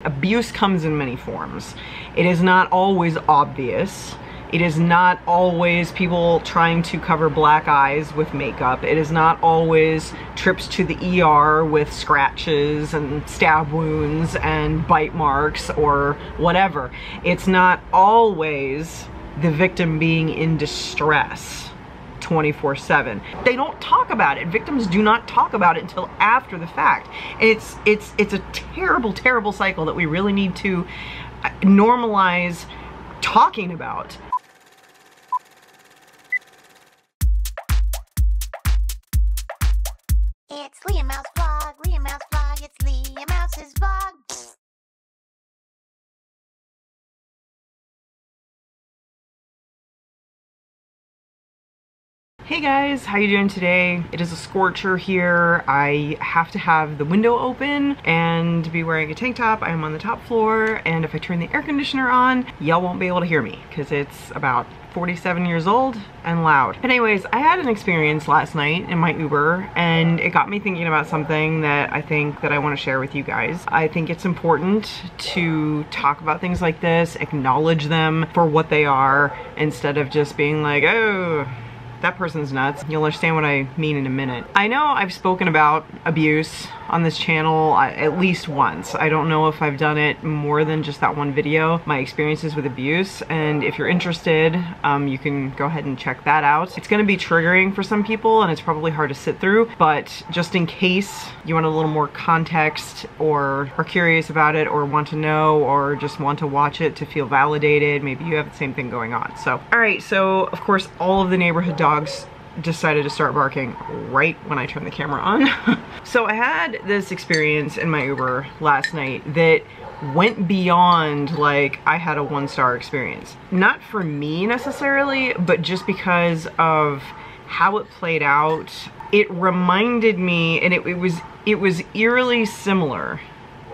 Abuse comes in many forms. It is not always obvious. It is not always people trying to cover black eyes with makeup. It is not always trips to the ER with scratches and stab wounds and bite marks or whatever. It's not always the victim being in distress 24/7. They don't talk about it. Victims do not talk about it until after the fact. And it's a terrible, terrible cycle that we really need to normalize talking about. It's LeahMouseVlog, LeahMouseVlog, it's LeahMouse's vlog. Hey guys, how you doing today? It is a scorcher here. I have to have the window open and be wearing a tank top. I am on the top floor, and if I turn the air conditioner on, y'all won't be able to hear me because it's about 47 years old and loud. But anyways, I had an experience last night in my Uber, and it got me thinking about something that I think that I want to share with you guys. I think it's important to talk about things like this, acknowledge them for what they are, instead of just being like, oh, that person's nuts. You'll understand what I mean in a minute. I know I've spoken about abuse on this channel at least once. I don't know if I've done it more than just that one video, my experiences with abuse, and if you're interested, you can go ahead and check that out. It's gonna be triggering for some people and it's probably hard to sit through, but just in case you want a little more context or are curious about it or want to know or just want to watch it to feel validated, maybe you have the same thing going on. So, all right, so of course all of the neighborhood dogs decided to start barking right when I turned the camera on. So I had this experience in my Uber last night that went beyond like I had a one-star experience. Not for me necessarily, but just because of how it played out. It reminded me, and it was eerily similar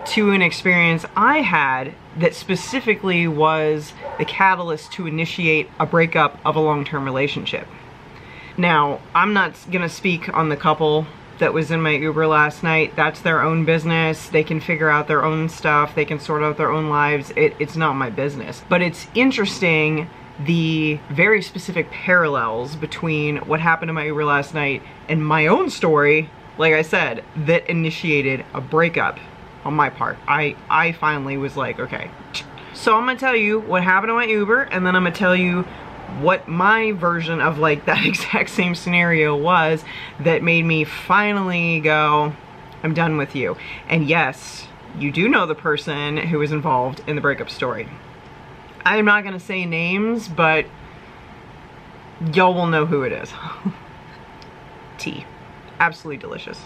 to an experience I had that specifically was the catalyst to initiate a breakup of a long-term relationship. Now, I'm not gonna speak on the couple that was in my Uber last night. That's their own business. They can figure out their own stuff. They can sort out their own lives. It's not my business. But it's interesting the very specific parallels between what happened in my Uber last night and my own story, like I said, that initiated a breakup on my part. I finally was like, okay. So I'm gonna tell you what happened in my Uber, and then I'm gonna tell you what my version of like that exact same scenario was that made me finally go, I'm done with you. And yes, you do know the person who was involved in the breakup story. I'm not gonna say names, but y'all will know who it is. Tea. Absolutely delicious.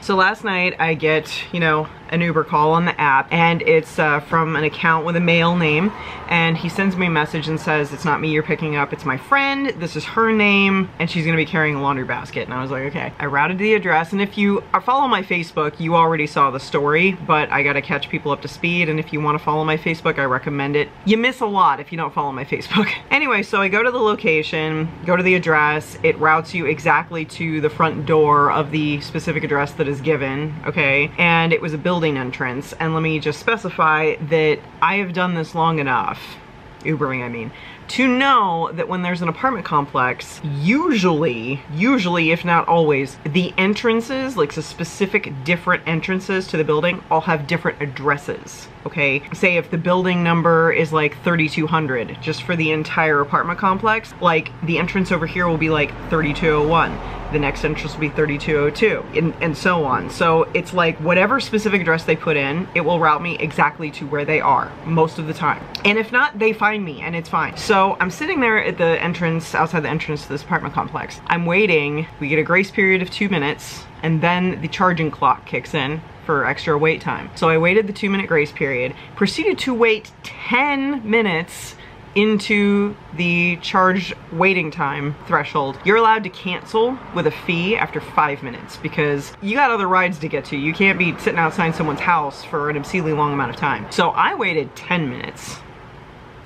So last night I get, you know, an Uber call on the app, and it's from an account with a male name, and he sends me a message and says, it's not me you're picking up, it's my friend, this is her name, and she's gonna be carrying a laundry basket. And I was like, okay. I routed the address, and if you follow my Facebook, you already saw the story, but I gotta catch people up to speed, and if you wanna follow my Facebook, I recommend it. You miss a lot if you don't follow my Facebook. Anyway, so I go to the location, go to the address, it routes you exactly to the front door of the specific address that is given, okay? And it was a building entrance, and let me just specify that I have done this long enough, Ubering I mean, to know that when there's an apartment complex, usually, if not always, the entrances, like the specific different entrances to the building, all have different addresses, okay? Say if the building number is like 3200, just for the entire apartment complex, like the entrance over here will be like 3201. The next entrance will be 3202, and so on. So it's like whatever specific address they put in, it will route me exactly to where they are most of the time. And if not, they find me and it's fine. So I'm sitting there at the entrance, outside the entrance to this apartment complex. I'm waiting, we get a grace period of 2 minutes, and then the charging clock kicks in for extra wait time. So I waited the 2-minute grace period, proceeded to wait 10 minutes into the charge waiting time threshold. You're allowed to cancel with a fee after 5 minutes because you got other rides to get to. You can't be sitting outside someone's house for an obscenely long amount of time. So I waited 10 minutes.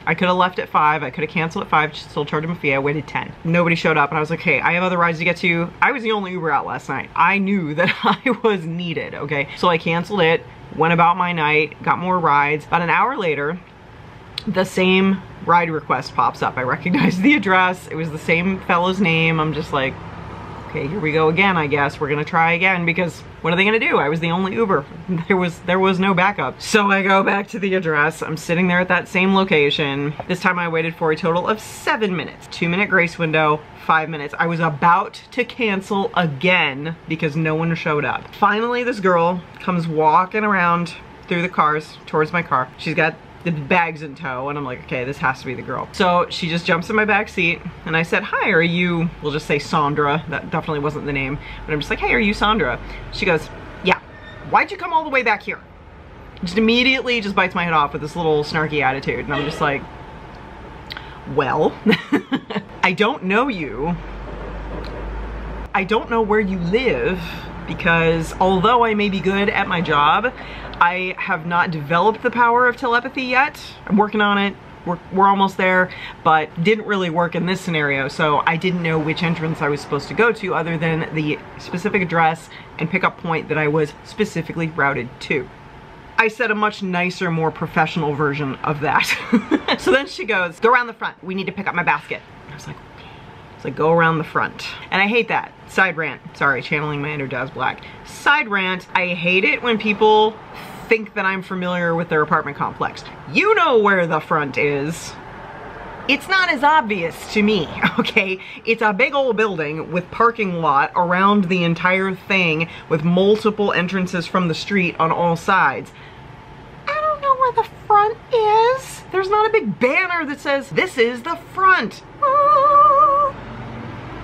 I could have left at 5, I could have canceled at 5, still charged him a fee. I waited 10. Nobody showed up, and I was like, hey, I have other rides to get to. I was the only Uber out last night. I knew that I was needed, okay? So I canceled it, went about my night, got more rides. About an hour later, the same ride request pops up. I recognize the address. It was the same fellow's name. I'm just like, okay, here we go again, I guess. We're gonna try again, because what are they gonna do? I was the only Uber. There was no backup. So I go back to the address. I'm sitting there at that same location. This time I waited for a total of 7 minutes. 2-minute grace window, 5 minutes. I was about to cancel again because no one showed up. Finally, this girl comes walking around through the cars towards my car. She's got the bags in tow, and I'm like, okay, this has to be the girl. So she just jumps in my back seat, and I said, hi, are you, we'll just say Sandra. That definitely wasn't the name, but I'm just like, hey, are you Sandra? She goes, yeah. Why'd you come all the way back here? Just immediately just bites my head off with this little snarky attitude, and I'm just like, well, I don't know you. I don't know where you live, because although I may be good at my job, I have not developed the power of telepathy yet. I'm working on it. We're almost there, but didn't really work in this scenario, so I didn't know which entrance I was supposed to go to other than the specific address and pickup point that I was specifically routed to. I said a much nicer, more professional version of that. So then she goes, go around the front. We need to pick up my basket. I was like, okay. It's like, go around the front. And I hate that. Side rant. Sorry, channeling my inner Jazz Black. Side rant. I hate it when people think that I'm familiar with their apartment complex. You know where the front is. It's not as obvious to me, okay? It's a big old building with parking lot around the entire thing with multiple entrances from the street on all sides. I don't know where the front is. There's not a big banner that says, this is the front.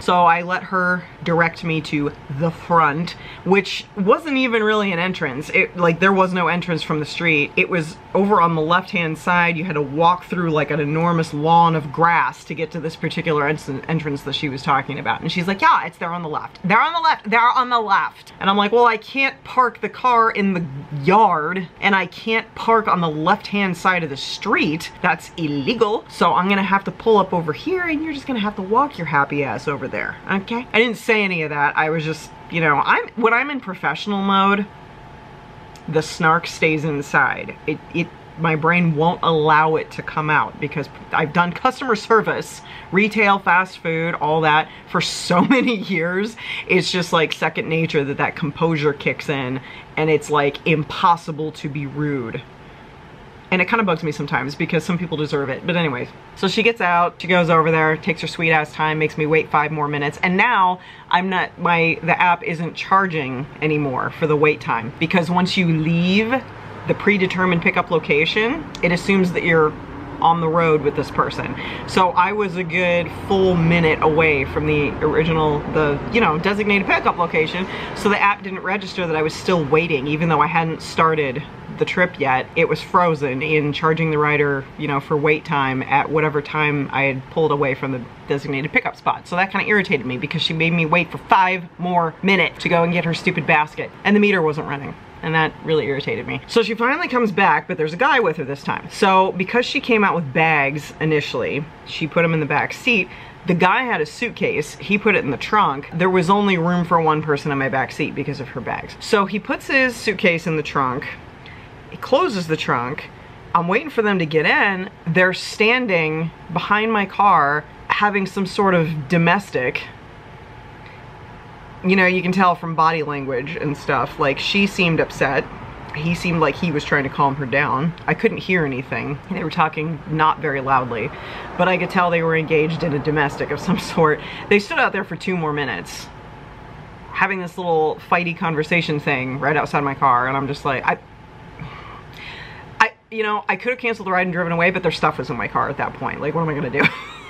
So I let her direct me to the front, which wasn't even really an entrance. There was no entrance from the street. It was over on the left-hand side. You had to walk through like an enormous lawn of grass to get to this particular entrance that she was talking about. And she's like, yeah, it's there on the left. They're on the left. They're on the left. And I'm like, well, I can't park the car in the yard, and I can't park on the left-hand side of the street. That's illegal. So I'm gonna have to pull up over here, and you're just gonna have to walk your happy ass over there, okay? I didn't say any of that. I was just, you know, when I'm in professional mode, the snark stays inside. My brain won't allow it to come out because I've done customer service, retail, fast food, all that for so many years. It's just like second nature that composure kicks in, and it's like impossible to be rude. And it kind of bugs me sometimes because some people deserve it. But anyways, so she gets out, she goes over there, takes her sweet ass time, makes me wait 5 more minutes. And now the app isn't charging anymore for the wait time, because once you leave the predetermined pickup location, it assumes that you're on the road with this person. So I was a good full minute away from the original, designated pickup location. So the app didn't register that I was still waiting, even though I hadn't started the trip yet. It was frozen in charging the rider, for wait time at whatever time I had pulled away from the designated pickup spot. So that kind of irritated me because she made me wait for 5 more minutes to go and get her stupid basket, and the meter wasn't running. And that really irritated me. So she finally comes back, but there's a guy with her this time. So because she came out with bags initially, she put them in the back seat. The guy had a suitcase, he put it in the trunk. There was only room for 1 person in my back seat because of her bags. So he puts his suitcase in the trunk, he closes the trunk. I'm waiting for them to get in. They're standing behind my car having some sort of domestic. You can tell from body language and stuff, like she seemed upset. He seemed like he was trying to calm her down. I couldn't hear anything. They were talking not very loudly, but I could tell they were engaged in a domestic of some sort. They stood out there for 2 more minutes, having this little fighty conversation thing right outside my car, and I'm just like, I could have canceled the ride and driven away, but their stuff was in my car at that point. Like, what am I gonna do?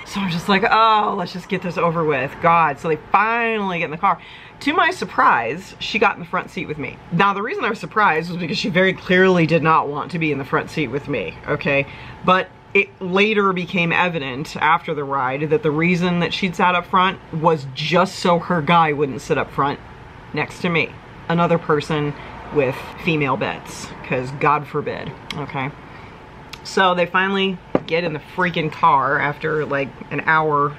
So I'm just like, oh, let's just get this over with. God. So they finally get in the car. To my surprise, she got in the front seat with me. Now, the reason I was surprised was because she very clearly did not want to be in the front seat with me, okay? But it later became evident after the ride that the reason that she'd sat up front was just so her guy wouldn't sit up front next to me. Another person with female bits, because God forbid, okay? So they finally get in the freaking car after like an hour,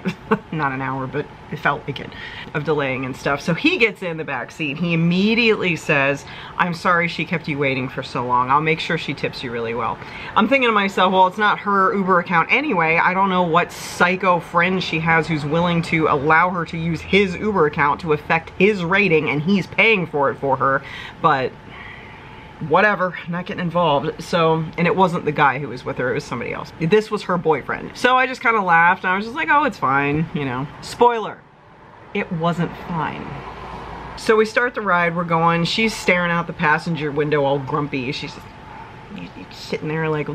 not an hour, but it felt like it, of delaying and stuff. So he gets in the back seat. He immediately says, "I'm sorry she kept you waiting for so long. I'll make sure she tips you really well." I'm thinking to myself, well, it's not her Uber account anyway. I don't know what psycho friend she has who's willing to allow her to use his Uber account to affect his rating, and he's paying for it for her, but whatever, not getting involved. So, and it wasn't the guy who was with her, it was somebody else. This was her boyfriend. So I just kind of laughed and I was just like, oh, it's fine, you know. Spoiler, it wasn't fine. So we start the ride, we're going, she's staring out the passenger window all grumpy. She's just sitting there like,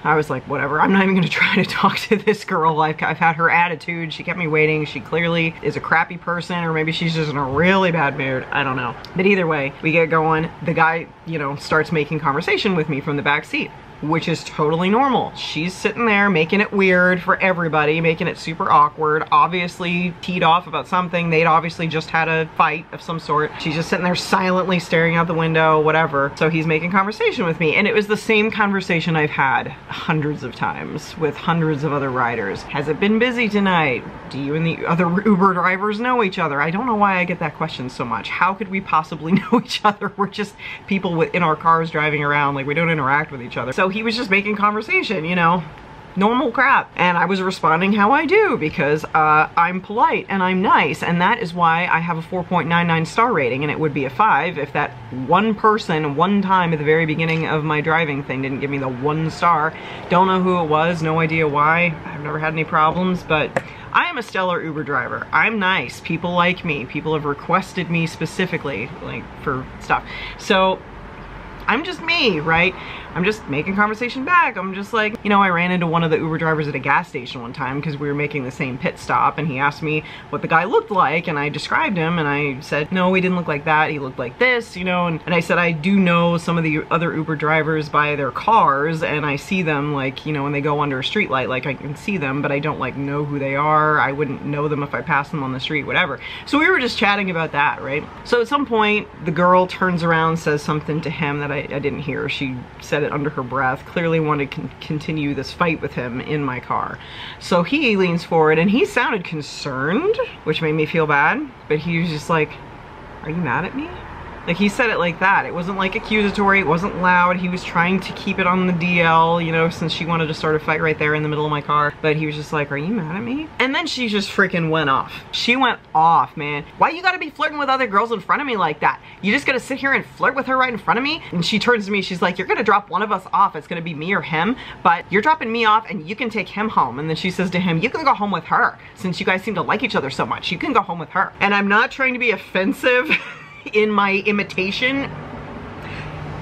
I was like, whatever, I'm not even gonna try to talk to this girl. Like, I've had her attitude, she kept me waiting, she clearly is a crappy person, or maybe she's just in a really bad mood, I don't know. But either way, we get going, the guy, you know, starts making conversation with me from the back seat, which is totally normal. She's sitting there making it weird for everybody, making it super awkward, obviously teed off about something. They'd obviously just had a fight of some sort. She's just sitting there silently staring out the window, whatever. So he's making conversation with me, and it was the same conversation I've had hundreds of times with hundreds of other riders. Has it been busy tonight? Do you and the other Uber drivers know each other? I don't know why I get that question so much. How could we possibly know each other? We're just people in our cars driving around, like we don't interact with each other. So he was just making conversation, you know, normal crap. And I was responding how I do, because I'm polite and I'm nice, and that is why I have a 4.99 star rating, and it would be a 5 if that one person one time at the very beginning of my driving thing didn't give me the 1 star. Don't know who it was, no idea why. I've never had any problems, but I am a stellar Uber driver. I'm nice. People like me. People have requested me specifically, like, for stuff. So I'm just me, right? I'm just making conversation back. I'm just like, you know, I ran into one of the Uber drivers at a gas station one time because we were making the same pit stop, and he asked me what the guy looked like, and I described him, and I said, no, he didn't look like that. He looked like this, you know, and I said, I do know some of the other Uber drivers by their cars, and I see them, like, you know, when they go under a street light, like, I can see them, but I don't, like, know who they are. I wouldn't know them if I passed them on the street, whatever. So we were just chatting about that, right? So at some point, the girl turns around, says something to him that I didn't hear. She said it under her breath, clearly wanted to continue this fight with him in my car. So he leans forward, and he sounded concerned, which made me feel bad, but he was just like, are you mad at me? Like, he said it like that. It wasn't like accusatory, it wasn't loud. He was trying to keep it on the DL, you know, since she wanted to start a fight right there in the middle of my car. But he was just like, are you mad at me? And then she just freaking went off. She went off, man. Why you gotta be flirting with other girls in front of me like that? You just gotta sit here and flirt with her right in front of me? And she turns to me, she's like, you're gonna drop one of us off. It's gonna be me or him, but you're dropping me off and you can take him home. And then she says to him, you can go home with her. Since you guys seem to like each other so much, you can go home with her. And I'm not trying to be offensive in my imitation,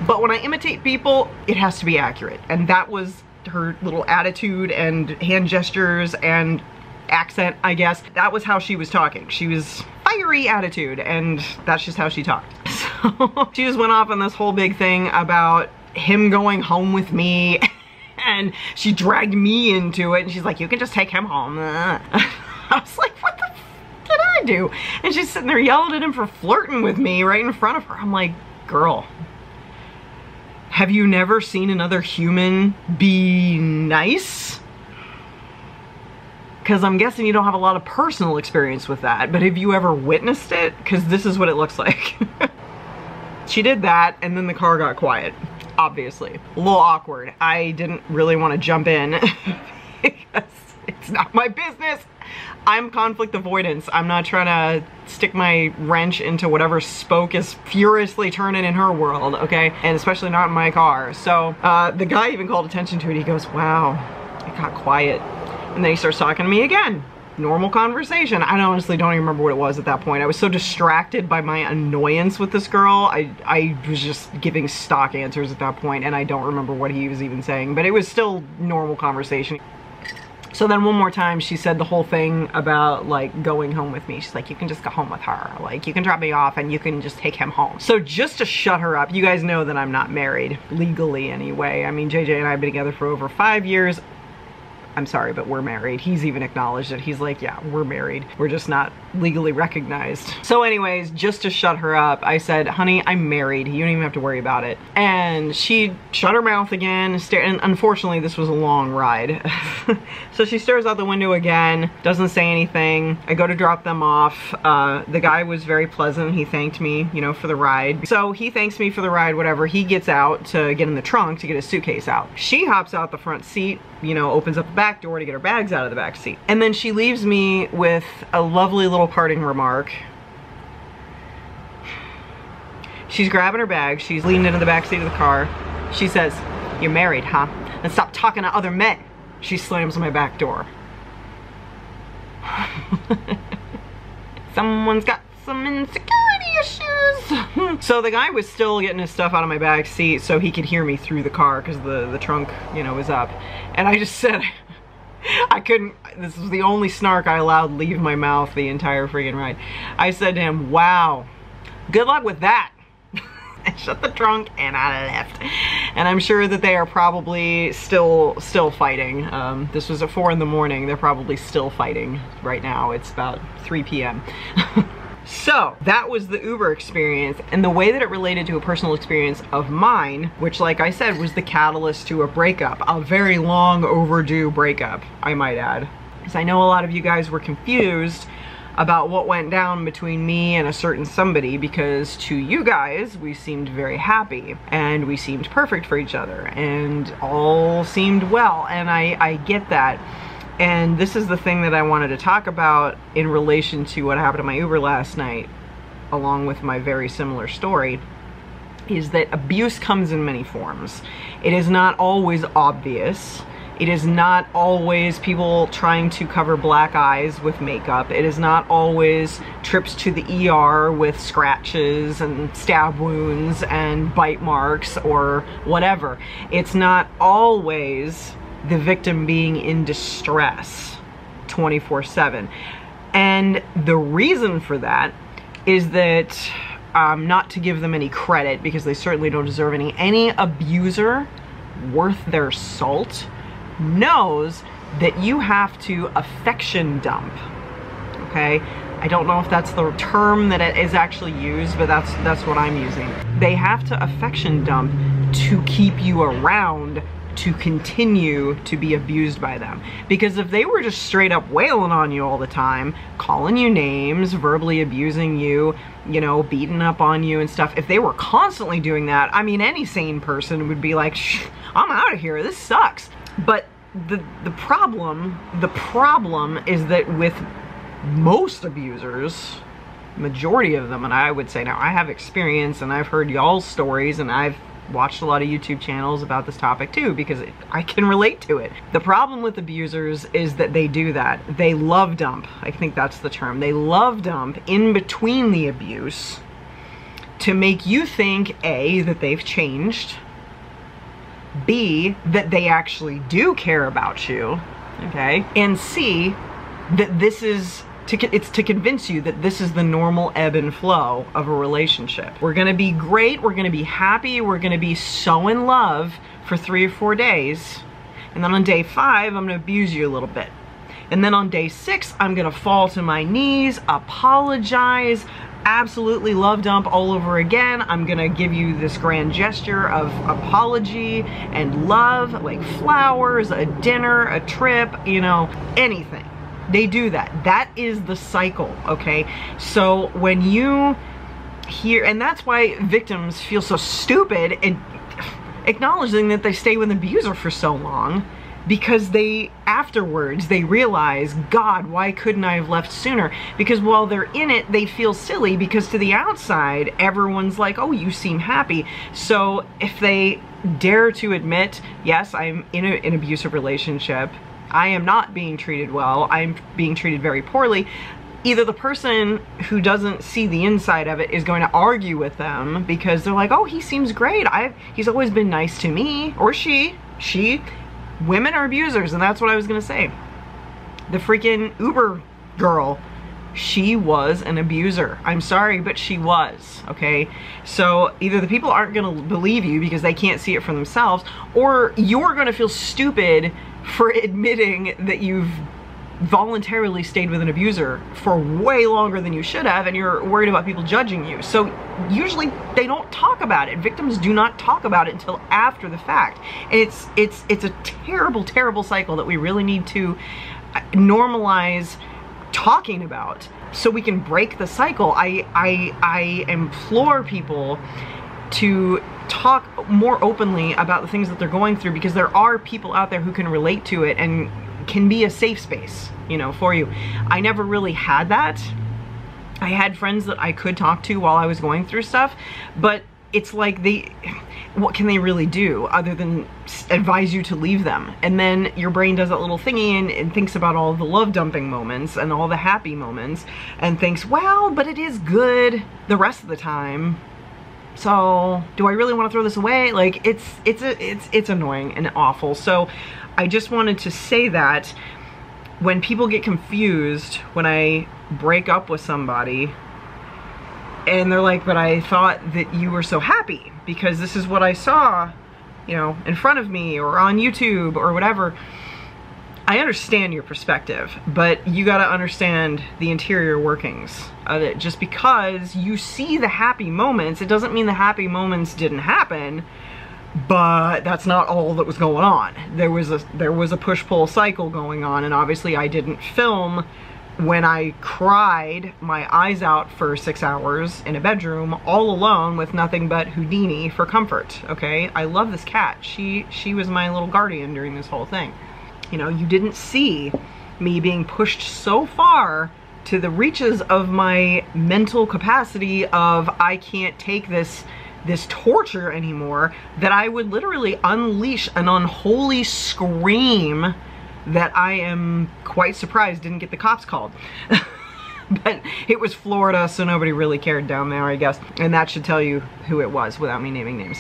but when I imitate people, it has to be accurate. And that was her little attitude and hand gestures and accent, I guess. That was how she was talking. She was fiery attitude, and that's just how she talked. So she just went off on this whole big thing about him going home with me, and she dragged me into it, and she's like, you can just take him home. I was like, what the f did I do? And she's sitting there yelling at him for flirting with me right in front of her. I'm like, girl, have you never seen another human be nice? Because I'm guessing you don't have a lot of personal experience with that, but have you ever witnessed it? Because this is what it looks like. She did that, and then the car got quiet, obviously. A little awkward. I didn't really want to jump in because it's not my business. I'm conflict avoidance. I'm not trying to stick my wrench into whatever spoke is furiously turning in her world, okay? And especially not in my car. So the guy even called attention to it. He goes, wow, it got quiet. And then he starts talking to me again. Normal conversation. I honestly don't even remember what it was at that point. I was so distracted by my annoyance with this girl. I was just giving stock answers at that point, and I don't remember what he was even saying, but it was still normal conversation. So then one more time she said the whole thing about like going home with me. She's like, you can just go home with her. Like, you can drop me off and you can just take him home. So just to shut her up, you guys know that I'm not married, legally anyway. I mean, JJ and I have been together for over 5 years. I'm sorry, but we're married. He's even acknowledged it. He's like, yeah, we're married. We're just not legally recognized. So anyways, just to shut her up, I said, honey, I'm married. You don't even have to worry about it. And she shut her mouth again, and unfortunately this was a long ride. So she stares out the window again, doesn't say anything. I go to drop them off. The guy was very pleasant. He thanked me, you know, for the ride. So he thanks me for the ride, whatever. He gets out to get in the trunk to get his suitcase out. She hops out the front seat, you know, opens up the back door to get her bags out of the back seat. And then she leaves me with a lovely little parting remark. She's grabbing her bag. She's leaning into the back seat of the car. She says, "You're married, huh? Then stop talking to other men." She slams my back door. Someone's got some insecurity issues. So the guy was still getting his stuff out of my back seat so he could hear me through the car because the trunk, you know, was up. And I just said, I couldn't, this was the only snark I allowed leave my mouth the entire freaking ride. I said to him, wow, good luck with that. I shut the trunk and I left. And I'm sure that they are probably still fighting. This was at 4 in the morning. They're probably still fighting right now. It's about 3 p.m. So that was the Uber experience, and the way that it related to a personal experience of mine, which, like I said, was the catalyst to a breakup, a very long overdue breakup, I might add. Because I know a lot of you guys were confused about what went down between me and a certain somebody, because to you guys, we seemed very happy and we seemed perfect for each other and all seemed well, and I get that. And this is the thing that I wanted to talk about in relation to what happened to my Uber last night, along with my very similar story, is that abuse comes in many forms. It is not always obvious. It is not always people trying to cover black eyes with makeup. It is not always trips to the ER with scratches and stab wounds and bite marks or whatever. It's not always the victim being in distress 24/7. And the reason for that is that, not to give them any credit, because they certainly don't deserve any abuser worth their salt knows that you have to affection dump, okay? I don't know if that's the term that is actually used, but that's what I'm using. They have to affection dump to keep you around, to continue to be abused by them. Because if they were just straight up wailing on you all the time, calling you names, verbally abusing you, you know, beating up on you and stuff, if they were constantly doing that, I mean, any sane person would be like, shh, I'm out of here, this sucks. But the problem is that with most abusers, majority of them, and I would say, now I have experience and I've heard y'all's stories and I've watched a lot of YouTube channels about this topic too, because I can relate to it. The problem with abusers is that they do that. They love dump. I think that's the term. They love dump in between the abuse to make you think, A, that they've changed, B, that they actually do care about you, okay, and C, that this is it's to convince you that this is the normal ebb and flow of a relationship. We're gonna be great, we're gonna be happy, we're gonna be so in love for 3 or 4 days, and then on day 5, I'm gonna abuse you a little bit. And then on day 6, I'm gonna fall to my knees, apologize, absolutely love dump all over again. I'm gonna give you this grand gesture of apology and love, like flowers, a dinner, a trip, you know, anything. They do that. That is the cycle, okay? So when you hear, and that's why victims feel so stupid in acknowledging that they stay with an abuser for so long, because afterwards they realize, God, why couldn't I have left sooner? Because while they're in it, they feel silly, because to the outside, everyone's like, oh, you seem happy. So if they dare to admit, yes, I'm in an abusive relationship, I am not being treated well, I'm being treated very poorly, either the person who doesn't see the inside of it is going to argue with them because they're like, oh, he seems great, he's always been nice to me, or she, women are abusers, and that's what I was gonna say. The freaking Uber girl, she was an abuser. I'm sorry, but she was, okay? So either the people aren't gonna believe you because they can't see it for themselves, or you're gonna feel stupid for admitting that you've voluntarily stayed with an abuser for way longer than you should have, and you're worried about people judging you. So usually they don't talk about it. Victims do not talk about it until after the fact. And it's a terrible, terrible cycle that we really need to normalize talking about so we can break the cycle. I implore people to talk more openly about the things that they're going through, because there are people out there who can relate to it and can be a safe space, you know, for you. I never really had that. I had friends that I could talk to while I was going through stuff, but it's like what can they really do other than advise you to leave them? And then your brain does that little thingy and thinks about all the love dumping moments and all the happy moments and thinks, well, but it is good the rest of the time. So do I really want to throw this away? Like, it's annoying and awful. So I just wanted to say that when people get confused when I break up with somebody and they're like, but I thought that you were so happy because this is what I saw, you know, in front of me or on YouTube or whatever. I understand your perspective, but you got to understand the interior workings of it. Just because you see the happy moments, it doesn't mean the happy moments didn't happen. But that's not all that was going on. There was a push-pull cycle going on, and obviously I didn't film when I cried my eyes out for 6 hours in a bedroom all alone with nothing but Houdini for comfort, okay? I love this cat. She was my little guardian during this whole thing. You know, you didn't see me being pushed so far to the reaches of my mental capacity of I can't take this torture anymore, that I would literally unleash an unholy scream that I am quite surprised didn't get the cops called. But it was Florida, so nobody really cared down there, I guess. And that should tell you who it was without me naming names.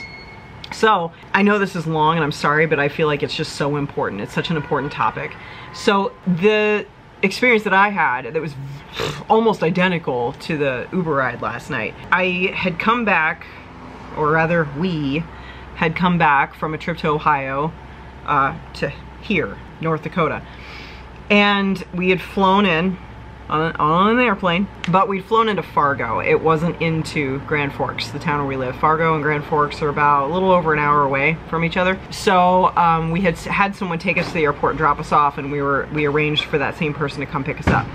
So I know this is long and I'm sorry, but I feel like it's just so important. It's such an important topic. So the experience that I had that was almost identical to the Uber ride last night. I had come back, or rather we had come back from a trip to Ohio to here, North Dakota. And we had flown in on an airplane, but we'd flown into Fargo. It wasn't into Grand Forks, the town where we live. Fargo and Grand Forks are about a little over an hour away from each other. So we had someone take us to the airport and drop us off, and we arranged for that same person to come pick us up.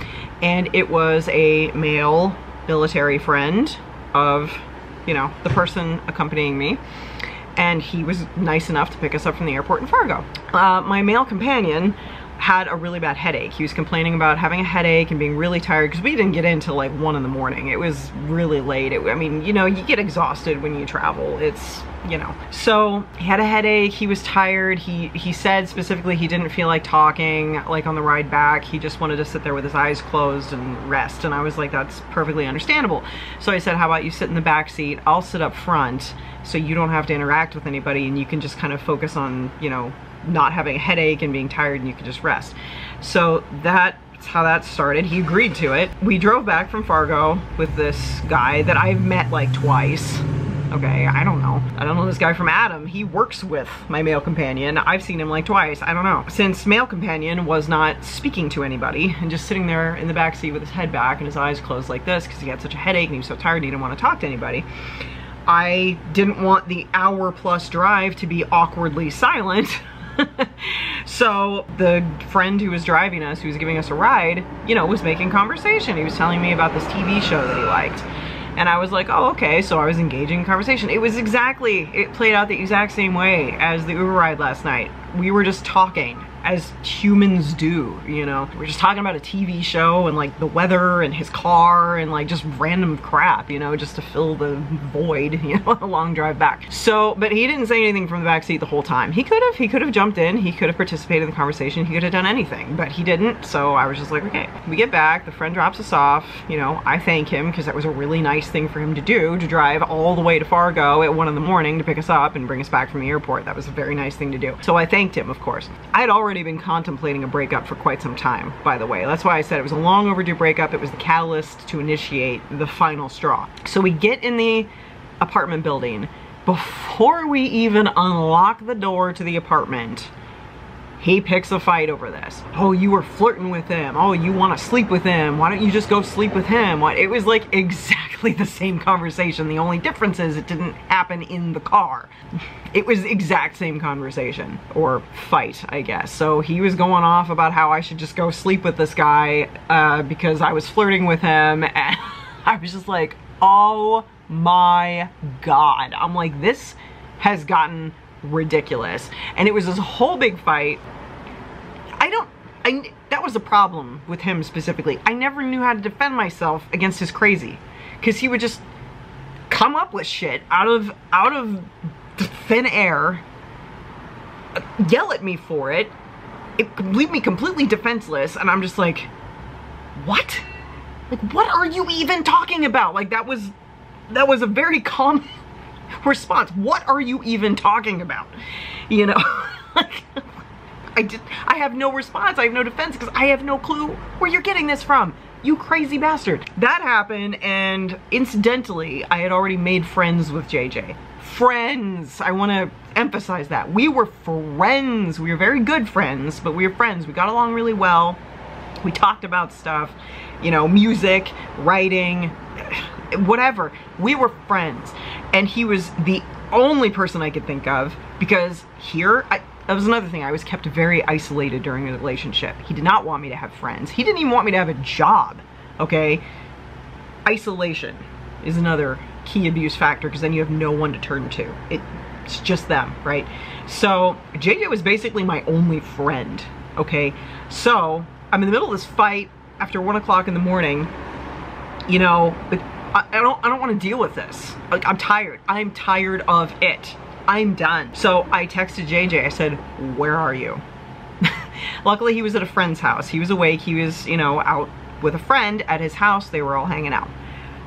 And it was a male military friend of, you know, the person accompanying me. And he was nice enough to pick us up from the airport in Fargo. My male companion had a really bad headache. He was complaining about having a headache and being really tired because we didn't get in till like 1 in the morning. It was really late. I mean, you know, you get exhausted when you travel. It's, you know. So he had a headache. He was tired. He said specifically he didn't feel like talking like on the ride back. He just wanted to sit there with his eyes closed and rest. And I was like, that's perfectly understandable. So I said, how about you sit in the back seat? I'll sit up front so you don't have to interact with anybody and you can just kind of focus on, you know, not having a headache and being tired, and you could just rest. So that's how that started. He agreed to it. We drove back from Fargo with this guy that I've met like twice. Okay, I don't know this guy from Adam. He works with my male companion. I've seen him like twice. I don't know. Since male companion was not speaking to anybody and just sitting there in the back seat with his head back and his eyes closed like this because he had such a headache and he was so tired he didn't want to talk to anybody, I didn't want the hour-plus drive to be awkwardly silent. So the friend who was driving us, who was giving us a ride, you know, was making conversation. He was telling me about this TV show that he liked. And I was like, oh, okay. So I was engaging in conversation. It played out the exact same way as the Uber ride last night. We were just talking as humans do, you know. We're just talking about a TV show and like the weather and his car and like just random crap, you know, just to fill the void, you know, a long drive back. So, but he didn't say anything from the back seat the whole time. He could have jumped in, he could have participated in the conversation, he could have done anything, but he didn't. So I was just like, okay. We get back, the friend drops us off, you know, I thank him because that was a really nice thing for him to do, to drive all the way to Fargo at 1 in the morning to pick us up and bring us back from the airport. That was a very nice thing to do. So I thanked him, of course. I had already been contemplating a breakup for quite some time, by the way. That's why I said it was a long overdue breakup. It was the catalyst to initiate the final straw. So we get in the apartment building. Before we even unlock the door to the apartment, He picks a fight over this. Oh, you were flirting with him. Oh, you want to sleep with him. Why don't you just go sleep with him? It was like exactly the same conversation. The only difference is it didn't happen in the car. It was the exact same conversation, or fight, I guess. So he was going off about how I should just go sleep with this guy because I was flirting with him. And I was just like, oh my God. I'm like, this has gotten ridiculous. And it was this whole big fight. That was the problem with him specifically. I never knew how to defend myself against his crazy, because he would just come up with shit out of thin air, yell at me for it. It could leave me completely defenseless, and I'm just like, what? Like, what are you even talking about? Like, that was a very common response. What are you even talking about? You know, like, I have no response. I have no defense because I have no clue where you're getting this from. You crazy bastard. That happened, and incidentally, I had already made friends with JJ. Friends. I want to emphasize that. We were friends. We were very good friends, but we were friends. We got along really well. We talked about stuff, you know, music, writing, whatever. We were friends. And he was the only person I could think of, because here, that was another thing. I was kept very isolated during the relationship. He did not want me to have friends. He didn't even want me to have a job, okay? Isolation is another key abuse factor, because then you have no one to turn to. It's just them, right? So JJ was basically my only friend, okay? So I'm in the middle of this fight after 1 o'clock in the morning. You know, I don't want to deal with this. Like, I'm tired. I'm tired of it. I'm done. So I texted JJ. I said, where are you? Luckily, he was at a friend's house. He was awake. He was, you know, out with a friend at his house. They were all hanging out.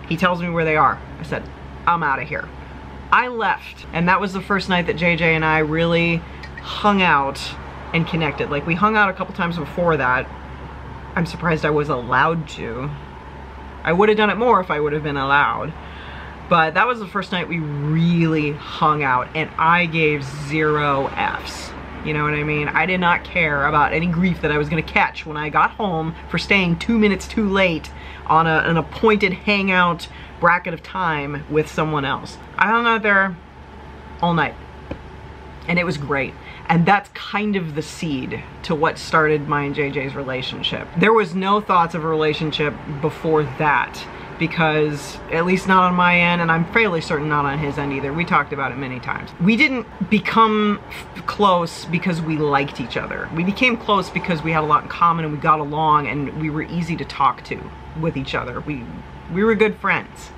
He tells me where they are. I said, I'm out of here. I left. And that was the first night that JJ and I really hung out and connected. Like, we hung out a couple times before that. I'm surprised I was allowed to. I would have done it more if I would have been allowed. But that was the first night we really hung out, and I gave 0 Fs. You know what I mean? I did not care about any grief that I was gonna catch when I got home for staying 2 minutes too late on an appointed hangout bracket of time with someone else. I hung out there all night, and it was great. And that's kind of the seed to what started my and JJ's relationship. There was no thoughts of a relationship before that, because, at least not on my end, and I'm fairly certain not on his end either. We talked about it many times. We didn't become close because we liked each other. We became close because we had a lot in common and we got along and we were easy to talk to with each other. We were good friends.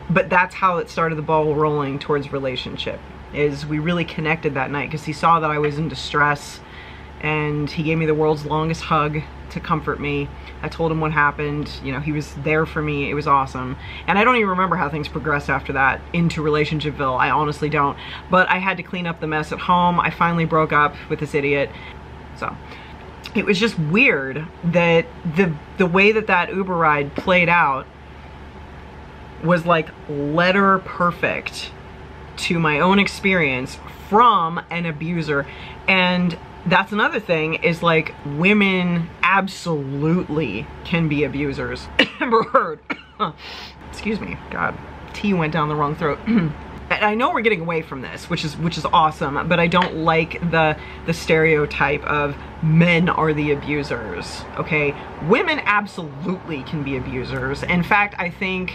But that's how it started the ball rolling towards relationship, is we really connected that night because he saw that I was in distress, and he gave me the world's longest hug to comfort me. I told him what happened. You know, he was there for me. It was awesome. And I don't even remember how things progressed after that into relationshipville. I honestly don't. But I had to clean up the mess at home. I finally broke up with this idiot. So it was just weird that the way that Uber ride played out was like letter perfect to my own experience from an abuser. And that's another thing, is like, women absolutely can be abusers. Amber Heard. Excuse me, God, tea went down the wrong throat. And I know we're getting away from this, which is awesome, but I don't like the stereotype of men are the abusers, okay? Women absolutely can be abusers. In fact, I think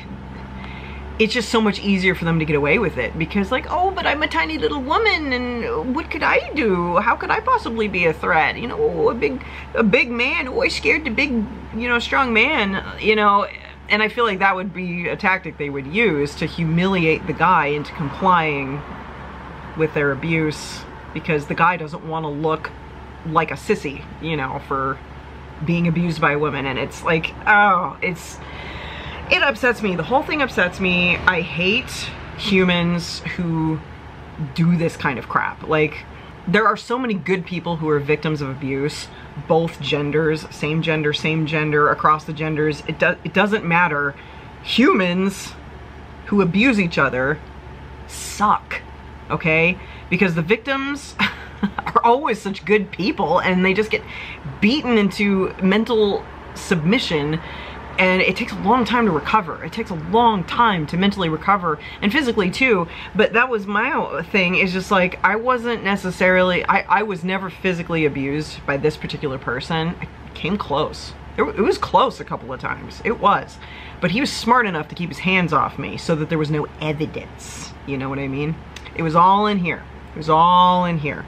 it's just so much easier for them to get away with it, because like, oh, but I'm a tiny little woman, and what could I do? How could I possibly be a threat? You know, a big man. Oh, I scared the big, you know, strong man, you know. And I feel like that would be a tactic they would use to humiliate the guy into complying with their abuse, because the guy doesn't want to look like a sissy, you know, for being abused by women. And it's like, oh, it upsets me. The whole thing upsets me. I hate humans who do this kind of crap. Like, there are so many good people who are victims of abuse, both genders, same gender, across the genders. It doesn't matter. Humans who abuse each other suck, okay? Because the victims, are always such good people, and they just get beaten into mental submission, and it takes a long time to recover. It takes a long time to mentally recover, and physically too. But that was my thing, is just like, I wasn't necessarily, I was never physically abused by this particular person. I came close. It was close a couple of times. It was. But he was smart enough to keep his hands off me so that there was no evidence. You know what I mean? It was all in here. It was all in here.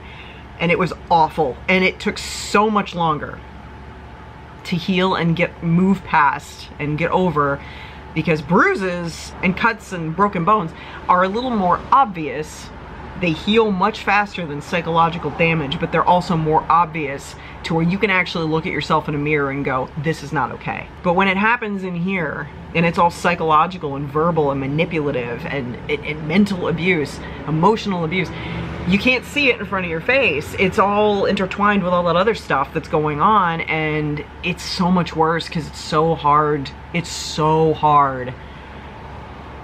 And it was awful. And it took so much longer to heal and move past and get over, because bruises and cuts and broken bones are a little more obvious. They heal much faster than psychological damage, but they're also more obvious to where you can actually look at yourself in a mirror and go, this is not okay. But when it happens in here, and it's all psychological and verbal and manipulative and mental abuse, emotional abuse, you can't see it in front of your face. It's all intertwined with all that other stuff that's going on, and it's so much worse because it's so hard. It's so hard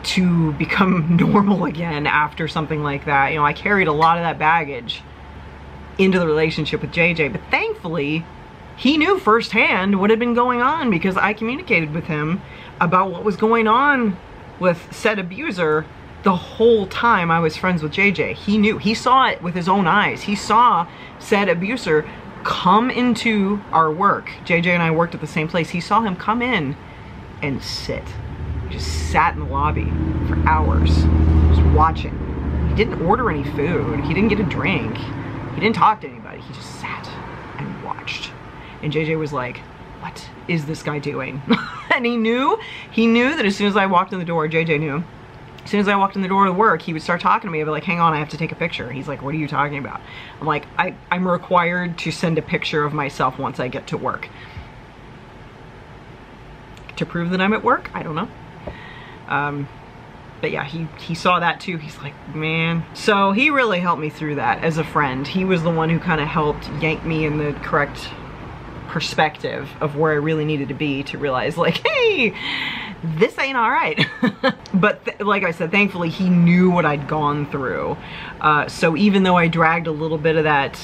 to become normal again after something like that. You know, I carried a lot of that baggage into the relationship with JJ, but thankfully he knew firsthand what had been going on, because I communicated with him about what was going on with said abuser the whole time I was friends with JJ. He knew. He saw it with his own eyes. He saw said abuser come into our work. JJ and I worked at the same place. He saw him come in and sit. He just sat in the lobby for hours, just watching. He didn't order any food. He didn't get a drink. He didn't talk to anybody. He just sat and watched. And JJ was like, what is this guy doing? And he knew that as soon as I walked in the door, JJ knew, as soon as I walked in the door to work, he would start talking to me. I'd be like, hang on, I have to take a picture. He's like, what are you talking about? I'm like, I'm required to send a picture of myself once I get to work. To prove that I'm at work? I don't know. But yeah, he saw that too. He's like, man. So he really helped me through that as a friend. He was the one who kind of helped yank me in the correct perspective of where I really needed to be to realize, like, hey, this ain't all right. But like I said, thankfully he knew what I'd gone through. So even though I dragged a little bit of that,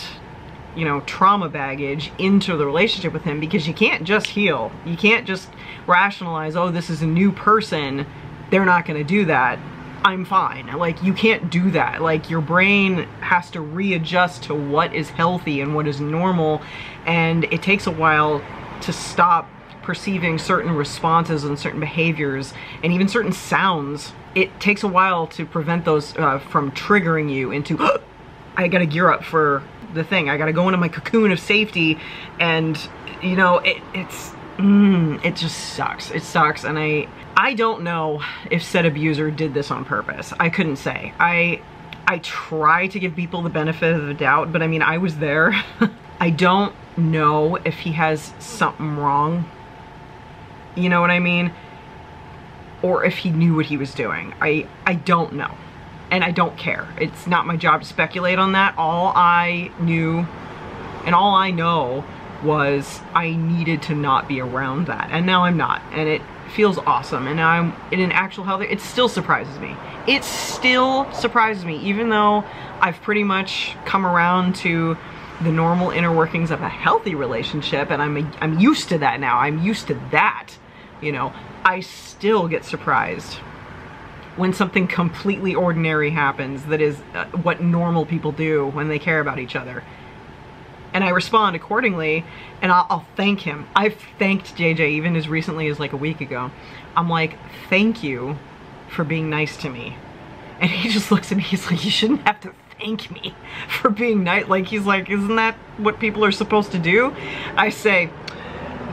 you know, trauma baggage into the relationship with him, because you can't just heal. You can't just rationalize, oh, this is a new person, they're not gonna do that, I'm fine. Like, you can't do that. Like, your brain has to readjust to what is healthy and what is normal, and it takes a while to stop perceiving certain responses and certain behaviors and even certain sounds. It takes a while to prevent those from triggering you into, I gotta gear up for the thing. I gotta go into my cocoon of safety, and you know, it just sucks. It sucks, and I don't know if said abuser did this on purpose. I couldn't say. I try to give people the benefit of the doubt, but I mean, I was there. I don't know if he has something wrong. You know what I mean? Or if he knew what he was doing. I don't know. And I don't care. It's not my job to speculate on that. All I knew and all I know was I needed to not be around that. And now I'm not. And it feels awesome. And now I'm in an actual healthy, it still surprises me. It still surprises me, even though I've pretty much come around to the normal inner workings of a healthy relationship, and I'm used to that now. I'm used to that, you know. I still get surprised when something completely ordinary happens that is what normal people do when they care about each other. And I respond accordingly, and I'll thank him. I've thanked JJ even as recently as like a week ago. I'm like, thank you for being nice to me. And he just looks at me, he's like, you shouldn't have to thank me for being nice. Like, he's like, isn't that what people are supposed to do? I say,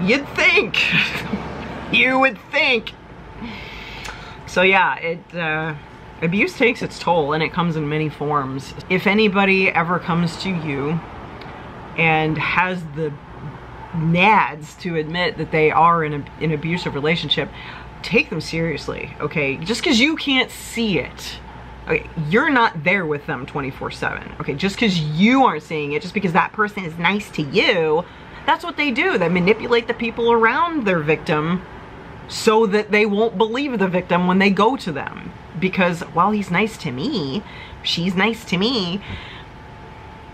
you'd think. You would think. So yeah, abuse takes its toll, and it comes in many forms. If anybody ever comes to you and has the nads to admit that they are in an abusive relationship, take them seriously, okay? Just because you can't see it, okay, you're not there with them 24/7, okay? Just because you aren't seeing it, just because that person is nice to you, that's what they do. They manipulate the people around their victim so that they won't believe the victim when they go to them. Because, well, he's nice to me, she's nice to me,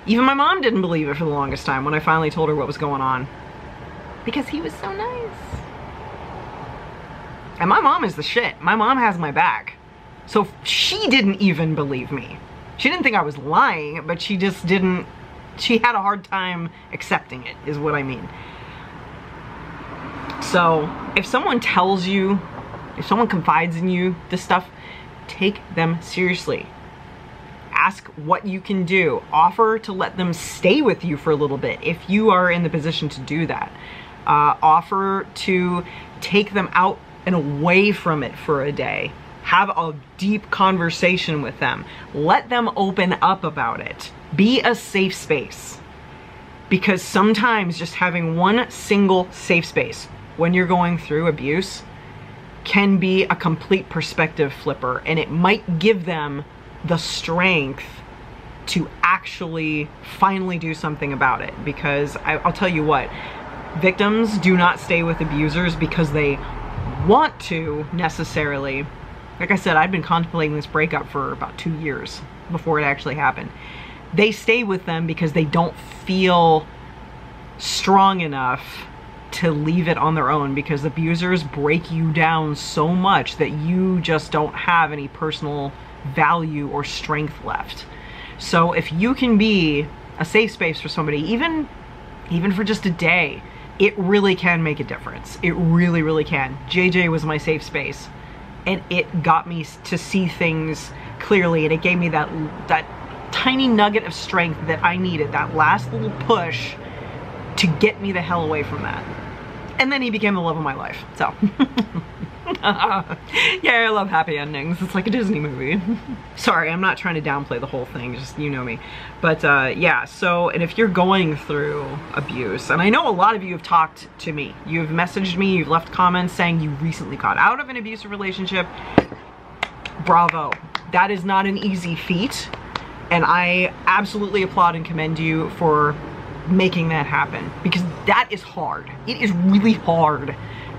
Even my mom didn't believe it for the longest time when I finally told her what was going on. Because he was so nice. And my mom is the shit. My mom has my back. So she didn't even believe me. She didn't think I was lying, but she just didn't, she had a hard time accepting it, is what I mean. So if someone tells you, if someone confides in you this stuff, take them seriously. Ask what you can do. Offer to let them stay with you for a little bit if you are in the position to do that. Offer to take them out and away from it for a day. Have a deep conversation with them. Let them open up about it. Be a safe space. Because sometimes just having one single safe space when you're going through abuse can be a complete perspective flipper, and it might give them the strength to actually finally do something about it. Because I'll tell you what, victims do not stay with abusers because they want to necessarily. Like I said, I've been contemplating this breakup for about 2 years before it actually happened. They stay with them because they don't feel strong enough to leave it on their own, because abusers break you down so much that you just don't have any personal value or strength left. So if you can be a safe space for somebody, even for just a day, it really can make a difference. It really, really can. JJ was my safe space, and it got me to see things clearly, and it gave me that tiny nugget of strength that I needed, that last little push to get me the hell away from that. And then he became the love of my life, so. Yeah, I love happy endings. It's like a Disney movie. Sorry, I'm not trying to downplay the whole thing, just, you know me. But yeah, so, and if you're going through abuse, and I know a lot of you have talked to me, you've messaged me, you've left comments saying you recently got out of an abusive relationship, bravo. That is not an easy feat, and I absolutely applaud and commend you for making that happen, because that is hard. It is really hard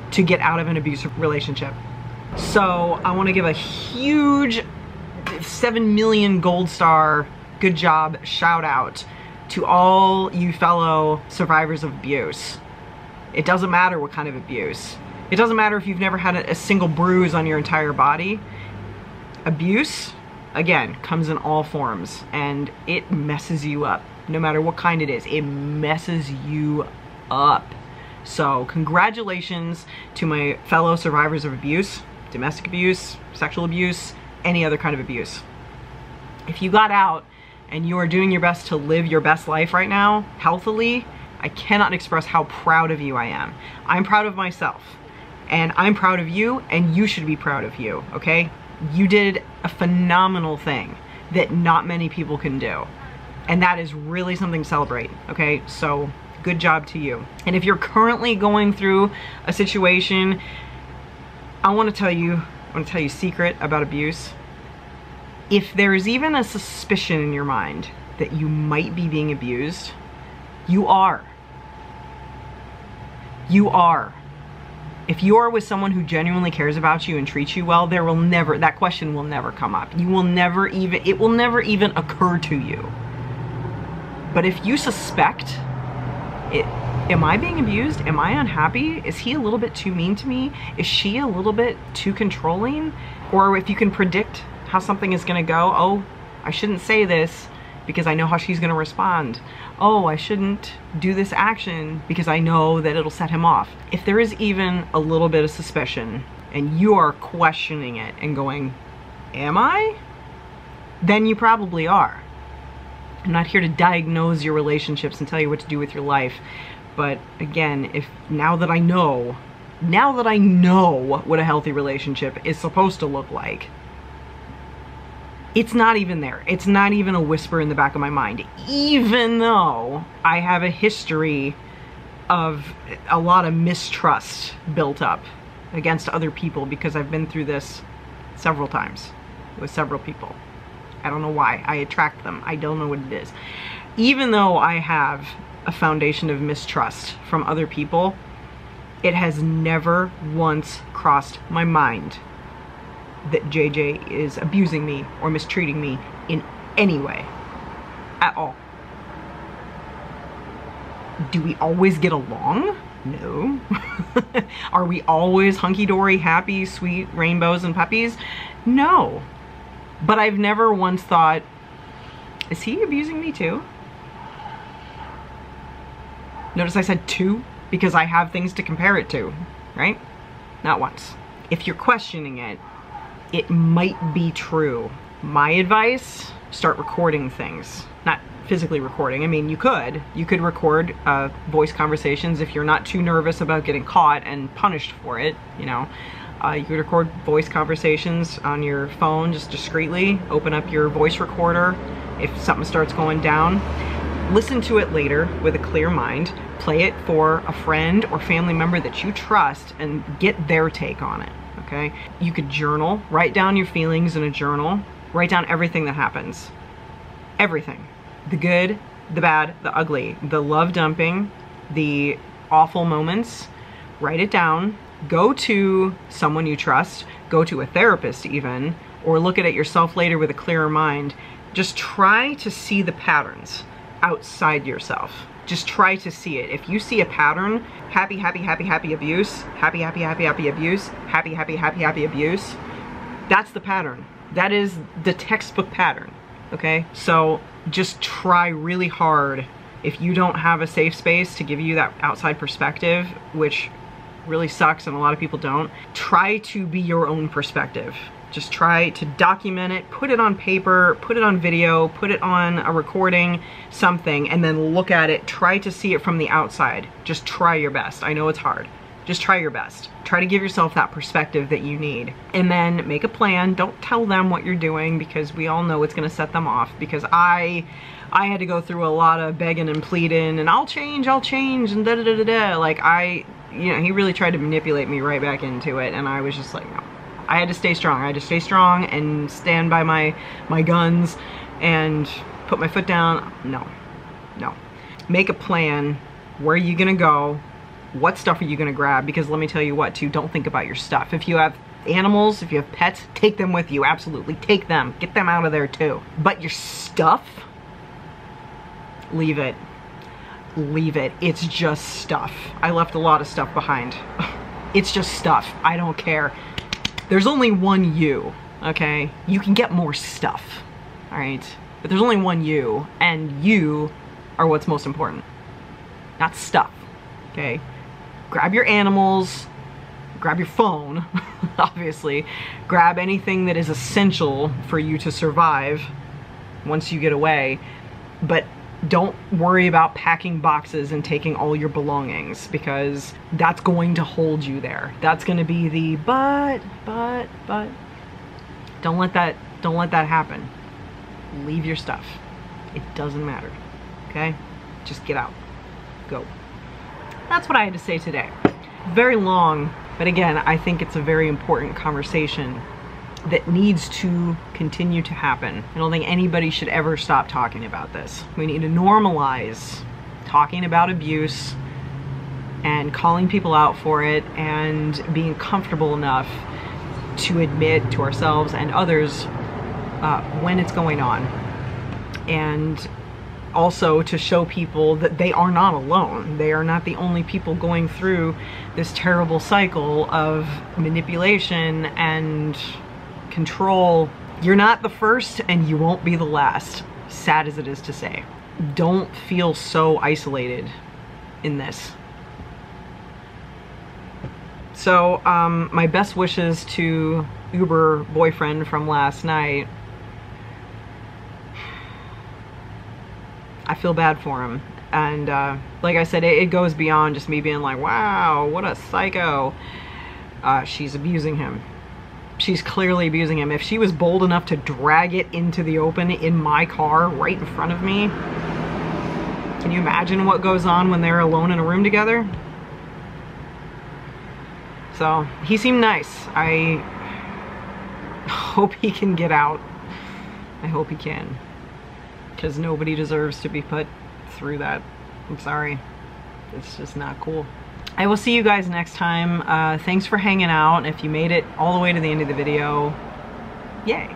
to get out of an abusive relationship. So I want to give a huge 7 million gold star good job shout out to all you fellow survivors of abuse. It doesn't matter what kind of abuse. It doesn't matter if you've never had a single bruise on your entire body. Abuse, again, comes in all forms, and it messes you up. No matter what kind it is, it messes you up. So congratulations to my fellow survivors of abuse, domestic abuse, sexual abuse, any other kind of abuse. If you got out and you are doing your best to live your best life right now, healthily, I cannot express how proud of you I am. I'm proud of myself, and I'm proud of you, and you should be proud of you, okay? You did a phenomenal thing that not many people can do. And that is really something to celebrate, okay? So good job to you. And if you're currently going through a situation, I want to tell you a secret about abuse. If there is even a suspicion in your mind that you might be being abused, you are. You are. If you are with someone who genuinely cares about you and treats you well, that question will never come up. It will never even occur to you. But if you suspect, am I being abused? Am I unhappy? Is he a little bit too mean to me? Is she a little bit too controlling? Or if you can predict how something is gonna go, oh, I shouldn't say this because I know how she's gonna respond. Oh, I shouldn't do this action because I know that it'll set him off. If there is even a little bit of suspicion and you are questioning it and going, am I? Then you probably are. I'm not here to diagnose your relationships and tell you what to do with your life. But again, now that I know what a healthy relationship is supposed to look like, it's not even there. It's not even a whisper in the back of my mind. Even though I have a history of a lot of mistrust built up against other people, because I've been through this several times with several people. I don't know why. I attract them. I don't know what it is. Even though I have a foundation of mistrust from other people, it has never once crossed my mind that JJ is abusing me or mistreating me in any way. At all. Do we always get along? No. Are we always hunky-dory, happy, sweet rainbows and puppies? No. But I've never once thought, is he abusing me too? Notice I said too, because I have things to compare it to, right? Not once. If you're questioning it, it might be true. My advice, start recording things. Not physically recording. I mean, you could record voice conversations if you're not too nervous about getting caught and punished for it, you know. You could record voice conversations on your phone just discreetly. Open up your voice recorder if something starts going down. Listen to it later with a clear mind. Play it for a friend or family member that you trust and get their take on it, okay? You could journal, write down your feelings in a journal, write down everything that happens. Everything. The good, the bad, the ugly, the love dumping, the awful moments. Write it down. Go to someone you trust, go to a therapist even, or look at it yourself later with a clearer mind. Just try to see the patterns outside yourself. Just try to see it. If you see a pattern, happy, happy, happy, happy abuse, happy, happy, happy, happy abuse, happy, happy, happy, happy abuse, that's the pattern. That is the textbook pattern, okay? So just try really hard. If you don't have a safe space to give you that outside perspective, which really sucks and a lot of people don't, try to be your own perspective. Just try to document it, put it on paper, put it on video, put it on a recording, something, and then look at it. Try to see it from the outside. Just try your best. I know it's hard. Just try your best. Try to give yourself that perspective that you need. And then make a plan. Don't tell them what you're doing because we all know it's gonna set them off. Because I had to go through a lot of begging and pleading and I'll change, and da da da da da. Like you know, he really tried to manipulate me right back into it and I was just like, no. I had to stay strong. I had to stay strong and stand by my guns and put my foot down. No, no. Make a plan. Where are you gonna go? What stuff are you gonna grab? Because let me tell you what, too, don't think about your stuff. If you have animals, if you have pets, take them with you. Absolutely, take them. Get them out of there too. But your stuff, leave it. Leave it. It's just stuff. I left a lot of stuff behind. It's just stuff. I don't care. There's only one you, okay? You can get more stuff, all right? But there's only one you, and you are what's most important, not stuff, okay? Grab your animals, grab your phone, obviously. Grab anything that is essential for you to survive once you get away, but don't worry about packing boxes and taking all your belongings because that's going to hold you there. That's going to be the but. Don't let that happen. Leave your stuff. It doesn't matter. Okay? Just get out. Go. That's what I had to say today. Very long, but again, I think it's a very important conversation that needs to continue to happen. I don't think anybody should ever stop talking about this. We need to normalize talking about abuse and calling people out for it and being comfortable enough to admit to ourselves and others when it's going on. And also to show people that they are not alone. They are not the only people going through this terrible cycle of manipulation and control. You're not the first and you won't be the last, sad as it is to say. Don't feel so isolated in this. So my best wishes to Uber boyfriend from last night. I feel bad for him. And like I said, it goes beyond just me being like, wow, what a psycho. She's abusing him. She's clearly abusing him. If she was bold enough to drag it into the open in my car right in front of me, can you imagine what goes on when they're alone in a room together? So, he seemed nice. I hope he can get out. I hope he can. Because nobody deserves to be put through that. I'm sorry. It's just not cool. I will see you guys next time. Thanks for hanging out. If you made it all the way to the end of the video, yay.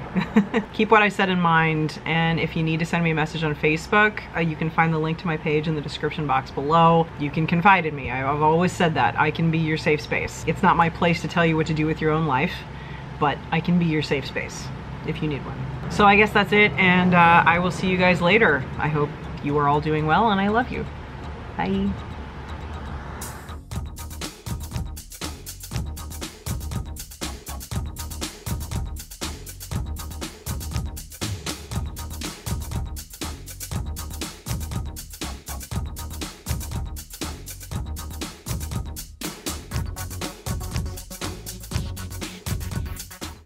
Keep what I said in mind, and if you need to send me a message on Facebook, you can find the link to my page in the description box below. You can confide in me. I've always said that. I can be your safe space. It's not my place to tell you what to do with your own life, but I can be your safe space if you need one. So I guess that's it, and I will see you guys later. I hope you are all doing well, and I love you. Bye.